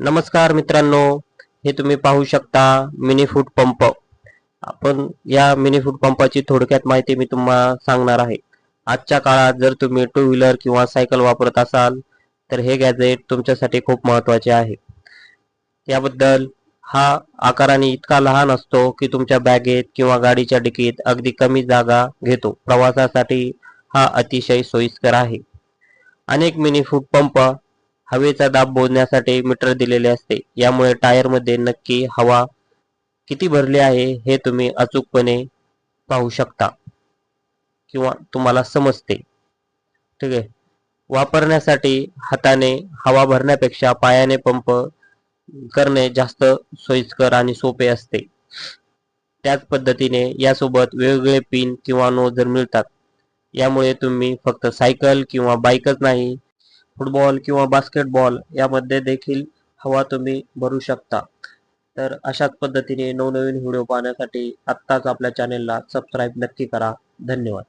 नमस्कार मित्रांनो, हे तुम्ही पाहू शकता मिनी फूड पंप. आपण या मिनी फूड पंपाची थोडक्यात माहिती मी तुम्हाला सांगणार आहे. आजच्या काळात जर तुम्ही टू व्हीलर किंवा सायकल वापरत असाल तर हे गॅजेट तुमच्यासाठी खूप महत्त्वाचे आहे. याबद्दल हा आकाराने इतका लहान असतो की तुमच्या बॅगेत किंवा गाडीच्या डिकीत अगदी कमी जागा घेतो. प्रवासासाठी हा अतिशय सोयीस्कर आहे. अनेक मिनी फूड पंप हवेचा दाब मोजण्यासाठी मीटर दिलेले असते. यामुळे टायरमध्ये नक्की हवा किती भरली आहे हे तुम्ही अचूकपणे पाहू शकता किंवा तुम्हाला समजते. ठीक आहे. वापरण्यासाठी हाताने हवा भरण्यापेक्षा पायाने पंप करणे जास्त सोयीस्कर आणि सोपे असते. त्याच पद्धतीने यासोबत वेगवेगळे पिन किंवा नोझल मिळतात. यामुळे तुम्ही फक्त सायकल किंवा बाईकच नाही, फुटबॉल किंवा बास्केटबॉल यामध्ये देखील हवा तुम्ही भरू शकता. तर अशाच पद्धतीने नवनवीन व्हिडिओ पाहण्यासाठी आत्ताच आपल्या चॅनेलला सबस्क्राईब नक्की करा. धन्यवाद.